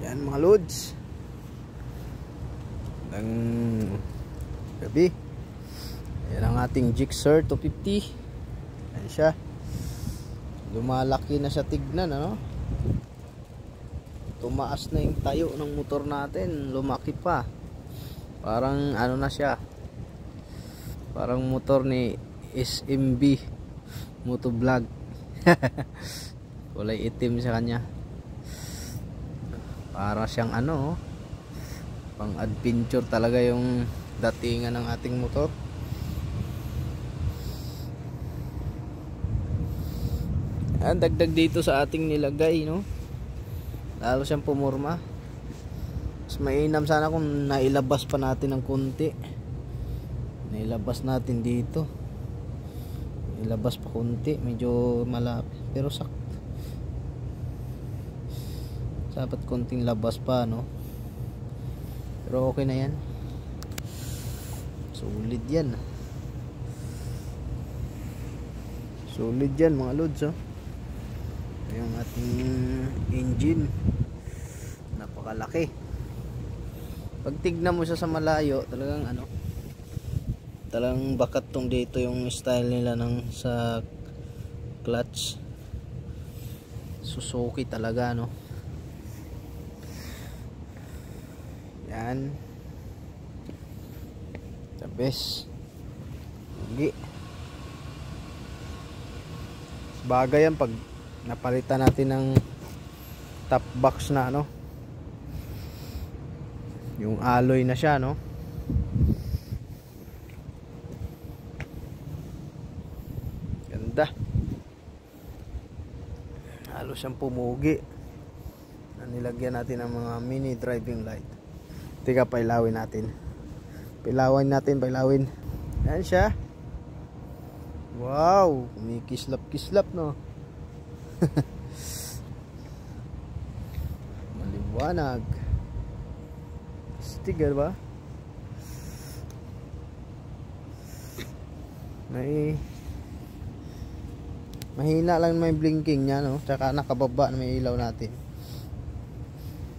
Yan mga lods. Ang gabi. Yan ang ating Gixxer 250. Yan siya. Lumalaki na siya tignan, ano? Tumaas na yung tayo ng motor natin. Lumaki pa. Parang ano na siya. Parang motor ni SMB Motovlog. Kulay itim sa kanya. Para siyang ano, pang adventure talaga yung datingan ng ating motor. Ang dagdag dito sa ating nilagay, no? Lalo siyang pumurma. Mas mainam sana kung nailabas pa natin ng konti. Nailabas natin dito. Ilabas pa konti, medyo malapit pero sakto. Dapat konting labas pa, no? Pero okay na yan. Solid yan. Solid yan mga lods, oh. Yung ating engine. Napakalaki. Pag tignan mo siya sa malayo, talagang ano, talagang bakat tong dito yung style nila ng sa clutch. Suzuki talaga, no? Yan. The best. Hindi. Bagay yan pag napalitan natin ng top box na, ano, yung alloy na siya, no? Ganda. Halos siyang pumugi na nilagyan natin ng mga mini driving light. Tika, pailawin natin. Pailawin. Yan siya. Wow, kumikislap-kislap, no? Maliwanag. Sticker ba? Mahina lang may blinking niya, no? Tsaka nakababa na may ilaw natin.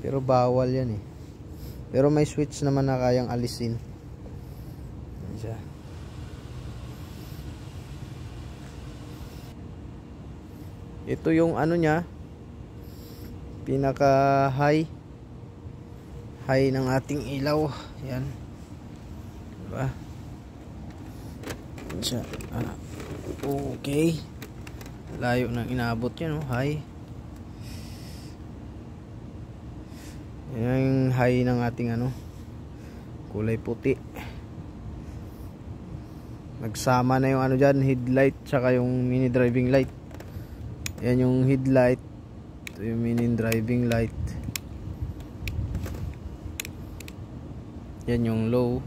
Pero bawal yan, eh. Pero may switch naman na kayang alisin. Yan siya. Ito yung ano niya, pinaka high ng ating ilaw. Yan, diba? Yan siya. Okay, layo nang inaabot yan, no? High. Yan yung high ng ating ano, kulay puti. Nagsama na yung ano dyan, headlight tsaka yung mini driving light. Yan yung headlight. Ito yung mini driving light. Yan yung low.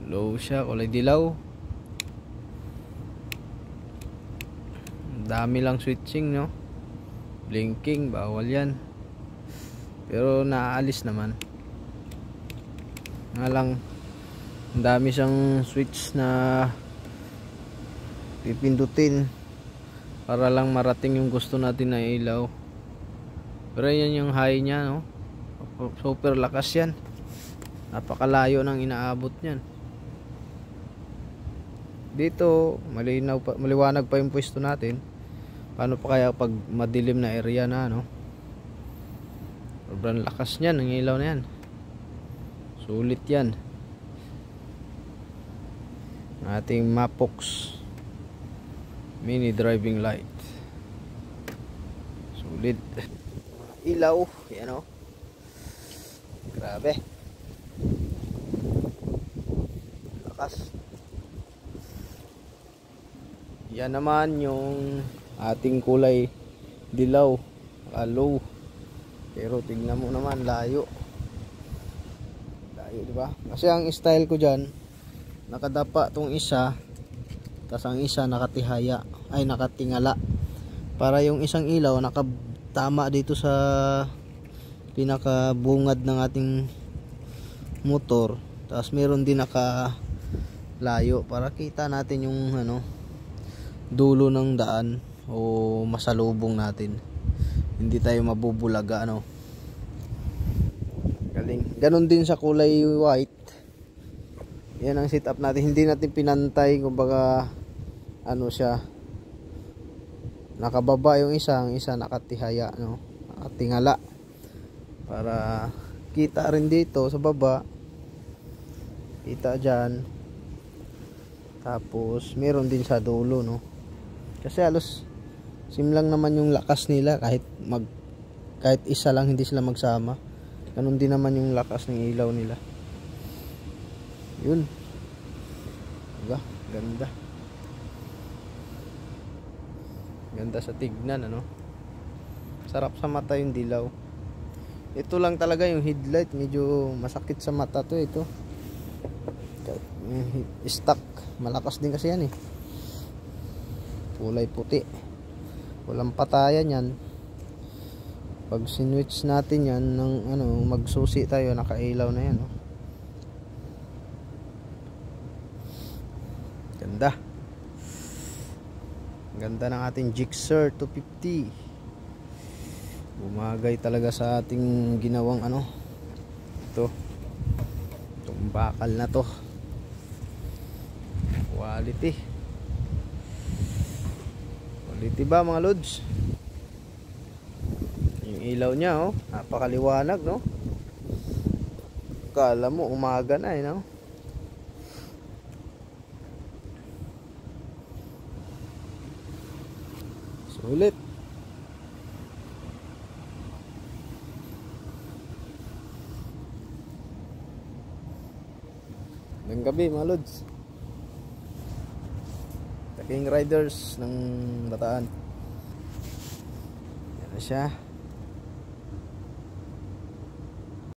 Low siya, kulay dilaw. Dami lang switching, no? Blinking, bawal yan. Pero naaalis naman. Nga lang, ang dami siyang switch na pipindutin para lang marating yung gusto natin na ilaw. Pero yan yung high nya, no? Super lakas yan. Napakalayo ng inaabot niyan. Dito maliwanag pa yung pwesto natin. Paano pa kaya pag madilim na area na, no? Sobrang lakas niyan ng ilaw na yan. Sulit yan. Ating Mapox mini driving light. Sulit. Ilaw, yan, o. Grabe. Lakas. Yan naman yung ating kulay dilaw, low. Pero tingnan mo naman, layo. Layo, diba? Kasi ang style ko dyan, nakadapa tong isa, tas ang isa nakatihaya, ay nakatingala. Para yung isang ilaw nakatama dito sa pinakabungad ng ating motor. Tas meron din nakalayo para kita natin yung ano, dulo ng daan o masalubong natin. Hindi tayo mabubulaga, ano. galing. Ganon din sa kulay white. Yan ang setup natin. Hindi natin pinantay, kumbaga ano siya, nakababa yung isa, ang isa nakatihaya, no? Nakatingala para kita rin dito sa baba, kita dyan, tapos meron din sa dulo, no? Kasi halos sim lang naman yung lakas nila, kahit isa lang, hindi sila magsama. Ganun din naman yung lakas ng ilaw nila. Yun. Diba? Ganda. Ganda sa tignan, ano? Sarap sa mata yung dilaw. Ito lang talaga yung headlight, medyo masakit sa mata to, ito. Stock, malakas din kasi yan eh. Kulay puti. Walang patayan yan. Pag sinwitch natin yan ng ano, magsusi tayo, nakailaw na yan, no? Ganda. Ganda ng ating Gixxer 250. Bumagay talaga sa ating ginawang ano, ito, itong bakal na to. Quality. Quality ba mga lods? Yung ilaw niya, oh, napakaliwanag, no? Kala mo umaga na, eh, no? Sulit. Ngayong gabi mga lods, The King Riders ng Bataan. Yan na siya.